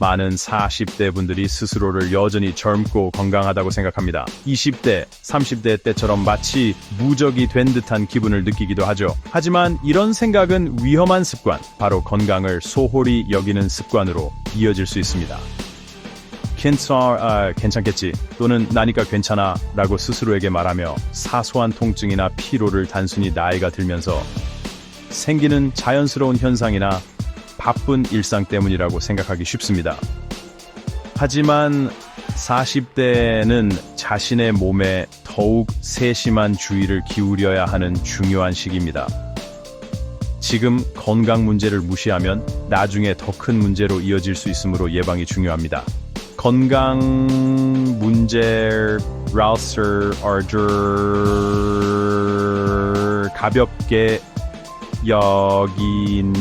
많은 40대 분들이 스스로를 여전히 젊고 건강하다고 생각합니다. 20대, 30대 때처럼 마치 무적이 된 듯한 기분을 느끼기도 하죠. 하지만 이런 생각은 위험한 습관, 바로 건강을 소홀히 여기는 습관으로 이어질 수 있습니다. 괜찮겠지 또는 나니까 괜찮아 라고 스스로에게 말하며 사소한 통증이나 피로를 단순히 나이가 들면서 생기는 자연스러운 현상이나 바쁜 일상 때문이라고 생각하기 쉽습니다. 하지만 40대는 자신의 몸에 더욱 세심한 주의를 기울여야 하는 중요한 시기입니다. 지금 건강 문제를 무시하면 나중에 더 큰 문제로 이어질 수 있으므로 예방이 중요합니다. 건강 문제라서 가볍게 여기는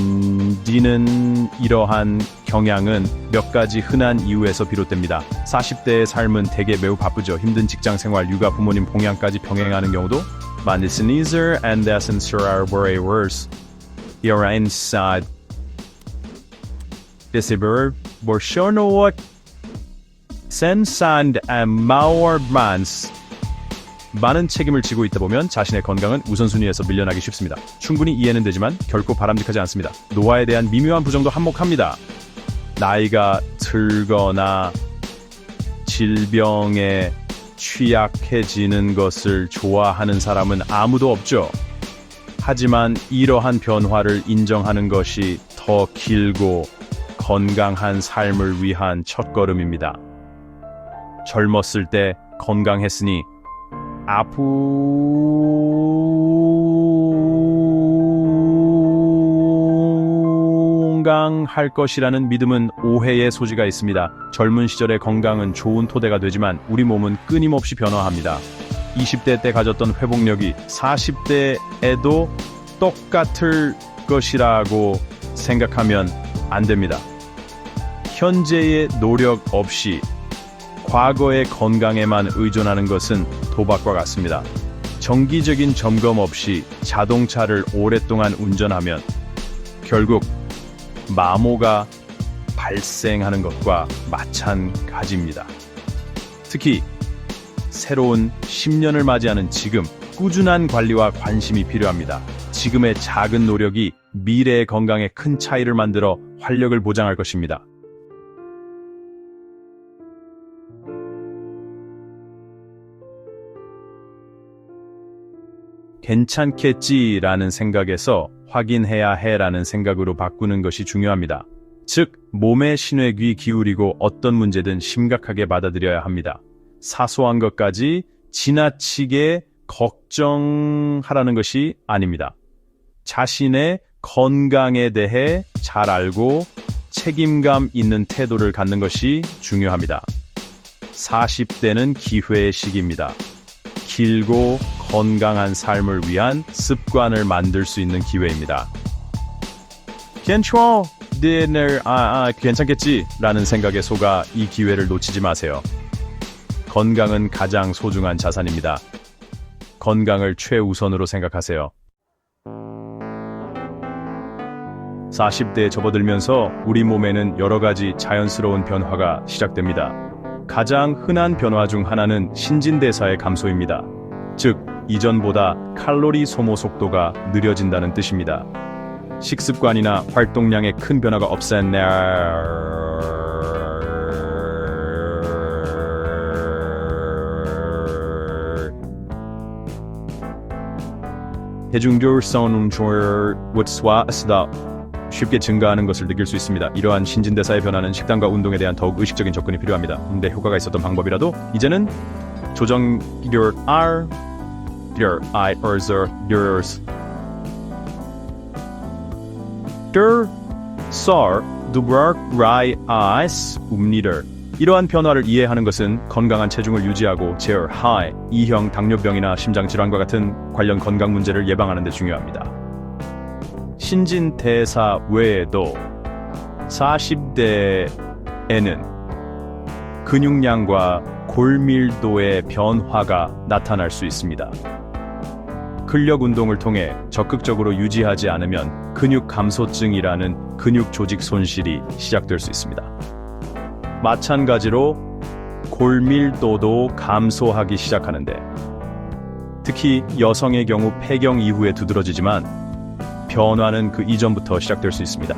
이러한 경향은 몇 가지 흔한 이유에서 비롯됩니다. 40대의 삶은 대개 매우 바쁘죠. 힘든 직장 생활, 육아, 부모님 봉양까지 병행하는 경우도 많이 sneezer and essence are very worse. You're inside. December, Bolshonok, Sensand and Mauermans. 많은 책임을 지고 있다 보면 자신의 건강은 우선순위에서 밀려나기 쉽습니다. 충분히 이해는 되지만 결코 바람직하지 않습니다. 노화에 대한 미묘한 부정도 한몫합니다. 나이가 들거나 질병에 취약해지는 것을 좋아하는 사람은 아무도 없죠. 하지만 이러한 변화를 인정하는 것이 더 길고 건강한 삶을 위한 첫걸음입니다. 젊었을 때 건강했으니 건강할 것이라는 믿음은 오해의 소지가 있습니다. 젊은 시절의 건강은 좋은 토대가 되지만 우리 몸은 끊임없이 변화합니다. 20대 때 가졌던 회복력이 40대에도 똑같을 것이라고 생각하면 안 됩니다. 현재의 노력 없이 과거의 건강에만 의존하는 것은 도박과 같습니다. 정기적인 점검 없이 자동차를 오랫동안 운전하면 결국 마모가 발생하는 것과 마찬가지입니다. 특히 새로운 10년을 맞이하는 지금 꾸준한 관리와 관심이 필요합니다. 지금의 작은 노력이 미래의 건강에 큰 차이를 만들어 활력을 보장할 것입니다. 괜찮겠지라는 생각에서 확인해야 해라는 생각으로 바꾸는 것이 중요합니다. 즉, 몸의 신호에 귀 기울이고 어떤 문제든 심각하게 받아들여야 합니다. 사소한 것까지 지나치게 걱정하라는 것이 아닙니다. 자신의 건강에 대해 잘 알고 책임감 있는 태도를 갖는 것이 중요합니다. 40대는 기회의 시기입니다. 길고 건강한 삶을 위한 습관을 만들 수 있는 기회입니다. 괜찮겠지 라는 생각에 속아 이 기회를 놓치지 마세요. 건강은 가장 소중한 자산입니다. 건강을 최우선으로 생각하세요. 40대에 접어들면서 우리 몸에는 여러 가지 자연스러운 변화가 시작됩니다. 가장 흔한 변화 중 하나는 신진대사의 감소입니다. 즉, 이전보다 칼로리 소모 속도가 느려진다는 뜻입니다. 식습관이나 활동량에 큰 변화가 없었네. 대중교통운전과 쉽게 증가하는 것을 느낄 수 있습니다. 이러한 신진대사의 변화는 식단과 운동에 대한 더욱 의식적인 접근이 필요합니다. 근데 효과가 있었던 방법이라도 이제는 조정기력 이러한 변화를 이해하는 것은 건강한 체중을 유지하고 I형 당뇨병이나 심장질환과 같은 관련 건강 문제를 예방하는 데 중요합니다. 신진대사 외에도 40대에는 근육량과 골밀도의 변화가 나타날 수 있습니다. 근력 운동을 통해 적극적으로 유지하지 않으면 근육 감소증이라는 근육 조직 손실이 시작될 수 있습니다. 마찬가지로 골밀도도 감소하기 시작하는데, 특히 여성의 경우 폐경 이후에 두드러지지만 변화는 그 이전부터 시작될 수 있습니다.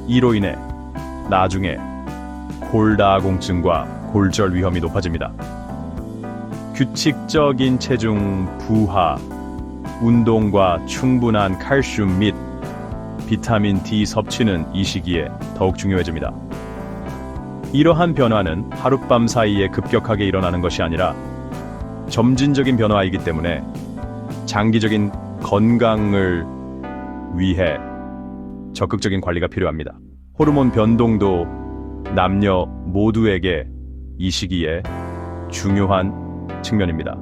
이로 인해 나중에 골다공증과 골절 위험이 높아집니다. 규칙적인 체중, 부하, 운동과 충분한 칼슘 및 비타민 D 섭취는 이 시기에 더욱 중요해집니다. 이러한 변화는 하룻밤 사이에 급격하게 일어나는 것이 아니라 점진적인 변화이기 때문에 장기적인 건강을 위해 적극적인 관리가 필요합니다. 호르몬 변동도 남녀 모두에게 이 시기에 중요한 측면입니다.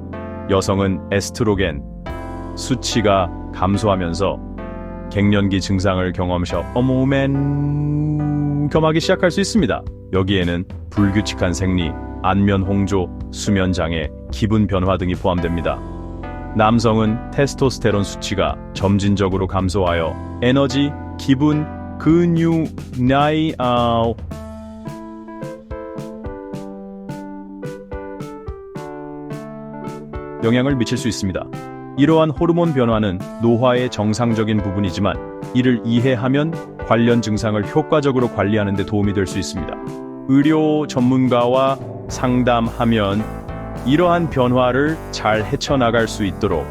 여성은 에스트로겐 수치가 감소하면서 갱년기 증상을 경험하기 시작할 수 있습니다. 여기에는 불규칙한 생리, 안면 홍조, 수면 장애, 기분 변화 등이 포함됩니다. 남성은 테스토스테론 수치가 점진적으로 감소하여 에너지, 기분, 근육, 나이, 영향을 미칠 수 있습니다. 이러한 호르몬 변화는 노화의 정상적인 부분이지만 이를 이해하면 관련 증상을 효과적으로 관리하는 데 도움이 될 수 있습니다. 의료 전문가와 상담하면 이러한 변화를 잘 헤쳐나갈 수 있도록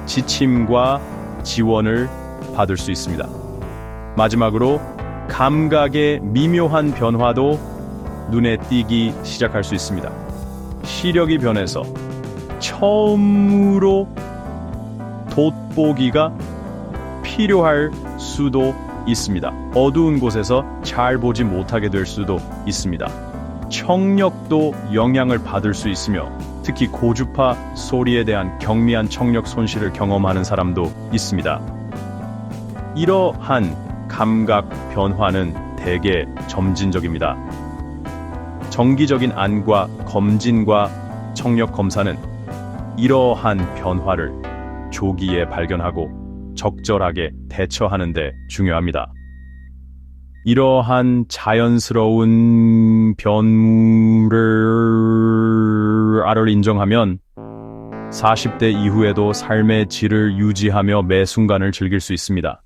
지침과 지원을 받을 수 있습니다. 마지막으로 감각의 미묘한 변화도 눈에 띄기 시작할 수 있습니다. 시력이 변해서 처음으로 돋보기가 필요할 수도 있습니다. 어두운 곳에서 잘 보지 못하게 될 수도 있습니다. 청력도 영향을 받을 수 있으며 특히 고주파 소리에 대한 경미한 청력 손실을 경험하는 사람도 있습니다. 이러한 감각 변화는 대개 점진적입니다. 정기적인 안과 검진과 청력 검사는 이러한 변화를 조기에 발견하고 적절하게 대처하는 데 중요합니다. 이러한 자연스러운 변화를 인정하면 40대 이후에도 삶의 질을 유지하며 매 순간을 즐길 수 있습니다.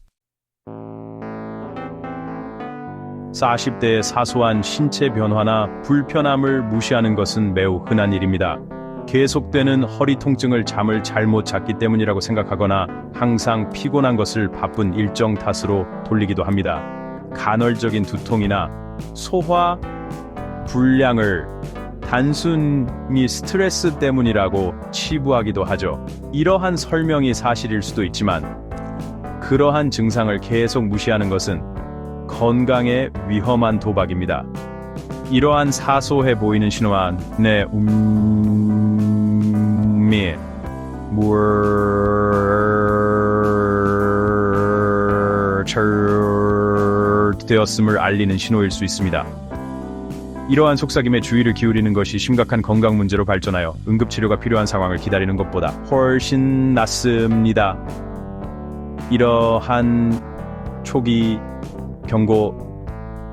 40대의 사소한 신체 변화나 불편함을 무시하는 것은 매우 흔한 일입니다. 계속되는 허리 통증을 잠을 잘못 잤기 때문이라고 생각하거나 항상 피곤한 것을 바쁜 일정 탓으로 돌리기도 합니다. 간헐적인 두통이나 소화 불량을 단순히 스트레스 때문이라고 치부하기도 하죠. 이러한 설명이 사실일 수도 있지만 그러한 증상을 계속 무시하는 것은 건강에 위험한 도박입니다. 이러한 사소해 보이는 신호와 내 되었음을 알리는 신호일 수 있습니다. 이러한 속삭임에 주의를 기울이는 것이 심각한 건강 문제로 발전하여 응급치료가 필요한 상황을 기다리는 것보다 훨씬 낫습니다. 이러한 초기 경고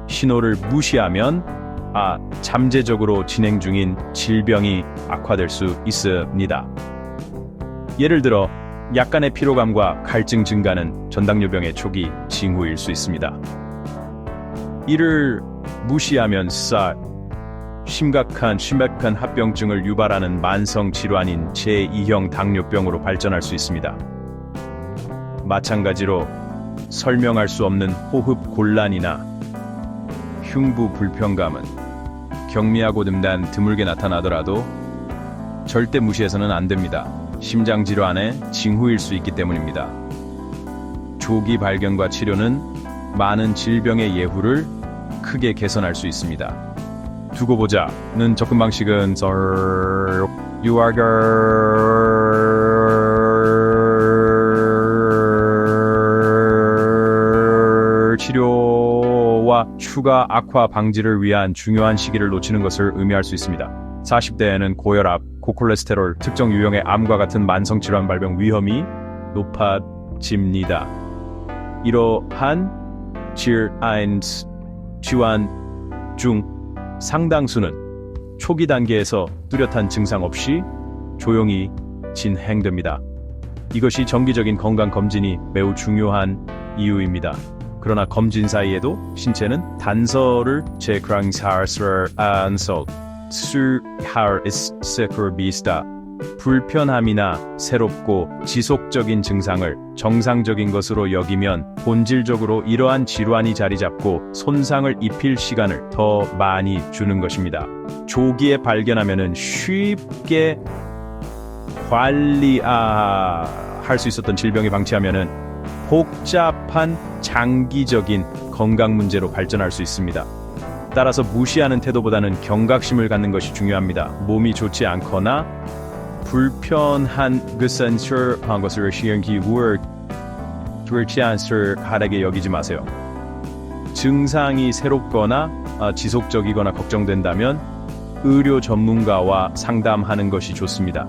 신호를 무시하면 잠재적으로 진행 중인 질병이 악화될 수 있습니다. 예를 들어 약간의 피로감과 갈증 증가는 전당뇨병의 초기 징후일 수 있습니다. 이를 무시하면 심각한 합병증을 유발하는 만성 질환인 제2형 당뇨병으로 발전할 수 있습니다. 마찬가지로 설명할 수 없는 호흡 곤란이나 흉부 불편감은 경미하고 드물게 나타나더라도 절대 무시해서는 안 됩니다. 심장 질환의 징후일 수 있기 때문입니다. 조기 발견과 치료는 많은 질병의 예후를 크게 개선할 수 있습니다. 두고 보자는 접근 방식은 치료와 추가 악화 방지를 위한 중요한 시기를 놓치는 것을 의미할 수 있습니다. 40대에는 고혈압, 고콜레스테롤, 특정 유형의 암과 같은 만성질환 발병 위험이 높아집니다. 이러한 질환 중 상당수는 초기 단계에서 뚜렷한 증상 없이 조용히 진행됩니다. 이것이 정기적인 건강검진이 매우 중요한 이유입니다. 그러나 검진 사이에도 신체는 단서를 체크할 수 있다. 불편함이나 새롭고 지속적인 증상을 정상적인 것으로 여기면 본질적으로 이러한 질환이 자리 잡고 손상을 입힐 시간을 더 많이 주는 것입니다. 조기에 발견하면 쉽게 관리할 수 있었던 질병이 방치하면 복잡한 장기적인 건강 문제로 발전할 수 있습니다. 따라서 무시하는 태도보다는 경각심을 갖는 것이 중요합니다. 몸이 좋지 않거나 불편한 것을 하게 여기지 마세요. 증상이 새롭거나 지속적이거나 걱정된다면 의료 전문가와 상담하는 것이 좋습니다.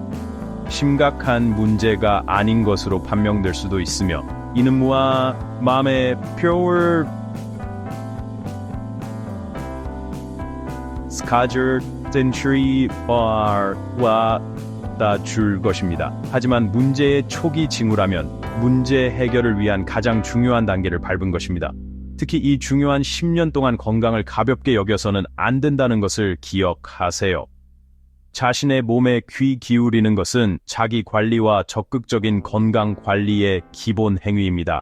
심각한 문제가 아닌 것으로 판명될 수도 있으며 이는 마음의 표를 스카저 센트리와 줄 것입니다. 하지만 문제의 초기 징후라면 문제 해결을 위한 가장 중요한 단계를 밟은 것입니다. 특히 이 중요한 10년 동안 건강을 가볍게 여겨서는 안 된다는 것을 기억하세요. 자신의 몸에 귀 기울이는 것은 자기 관리와 적극적인 건강 관리의 기본 행위입니다.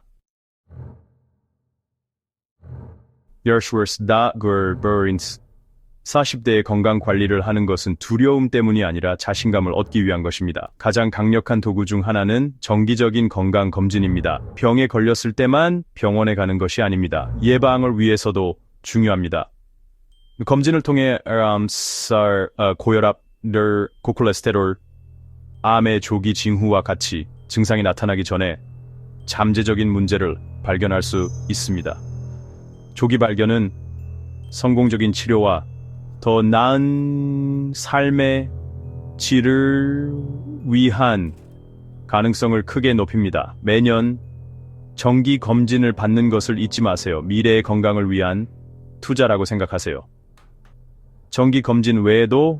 40대의 건강 관리를 하는 것은 두려움 때문이 아니라 자신감을 얻기 위한 것입니다. 가장 강력한 도구 중 하나는 정기적인 건강 검진입니다. 병에 걸렸을 때만 병원에 가는 것이 아닙니다. 예방을 위해서도 중요합니다. 검진을 통해 고혈압, 고콜레스테롤, 암의 조기 징후와 같이 증상이 나타나기 전에 잠재적인 문제를 발견할 수 있습니다. 조기 발견은 성공적인 치료와 더 나은 삶의 질을 위한 가능성을 크게 높입니다. 매년 정기 검진을 받는 것을 잊지 마세요. 미래의 건강을 위한 투자라고 생각하세요. 정기 검진 외에도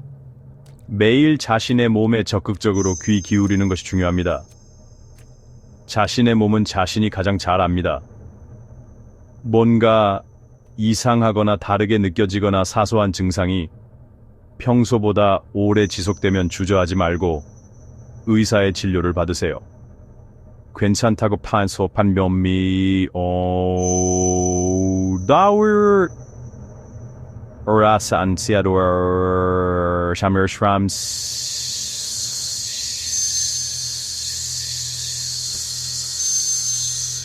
매일 자신의 몸에 적극적으로 귀 기울이는 것이 중요합니다. 자신의 몸은 자신이 가장 잘 압니다. 뭔가 이상하거나 다르게 느껴지거나 사소한 증상이 평소보다 오래 지속되면 주저하지 말고 의사의 진료를 받으세요. 괜찮다고 판면미 다울 오라사 안시아도어 샤머스람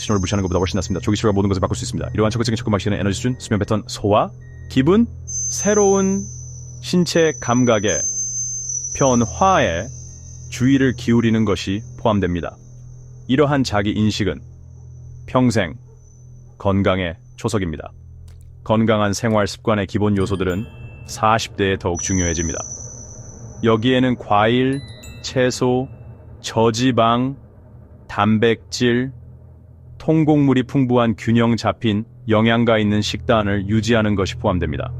신호를 무시하는 것보다 훨씬 낫습니다. 조기 치료가 모든 것을 바꿀 수 있습니다. 이러한 적극적인 접근 방식은 에너지 수준, 수면 패턴, 소화, 기분, 새로운 신체 감각의 변화에 주의를 기울이는 것이 포함됩니다. 이러한 자기 인식은 평생 건강의 초석입니다. 건강한 생활 습관의 기본 요소들은 40대에 더욱 중요해집니다. 여기에는 과일, 채소, 저지방, 단백질, 통곡물이 풍부한 균형 잡힌 영양가 있는 식단을 유지하는 것이 포함됩니다.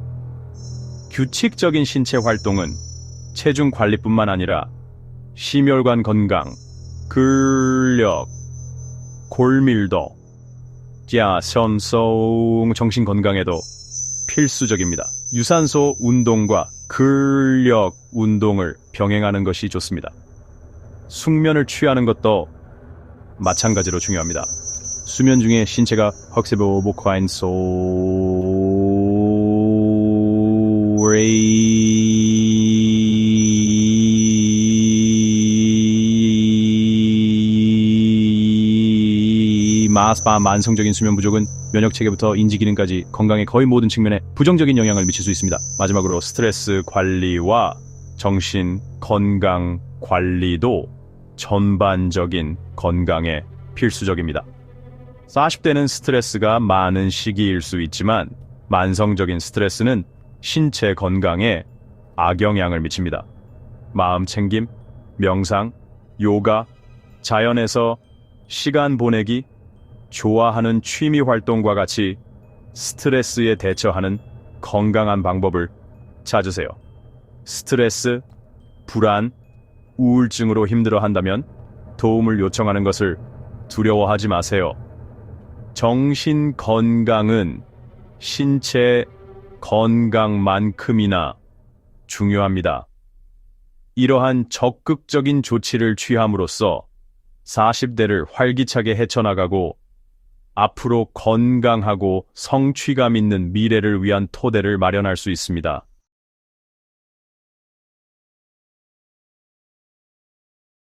규칙적인 신체 활동은 체중 관리뿐만 아니라 심혈관 건강, 근력, 골밀도, 자선성 정신 건강에도 필수적입니다. 유산소 운동과 근력 운동을 병행하는 것이 좋습니다. 숙면을 취하는 것도 마찬가지로 중요합니다. 수면 중에 신체가 헉세보복화인 만성적인 수면 부족은 면역 체계부터 인지 기능까지 건강의 거의 모든 측면에 부정적인 영향을 미칠 수 있습니다. 마지막으로 스트레스 관리와 정신 건강 관리도 전반적인 건강에 필수적입니다. 40대는 스트레스가 많은 시기일 수 있지만 만성적인 스트레스는 신체 건강에 악영향을 미칩니다. 마음 챙김, 명상, 요가, 자연에서 시간 보내기, 좋아하는 취미 활동과 같이 스트레스에 대처하는 건강한 방법을 찾으세요. 스트레스, 불안, 우울증으로 힘들어한다면 도움을 요청하는 것을 두려워하지 마세요. 정신 건강은 신체 건강만큼이나 중요합니다. 이러한 적극적인 조치를 취함으로써 40대를 활기차게 헤쳐나가고 앞으로 건강하고 성취감 있는 미래를 위한 토대를 마련할 수 있습니다.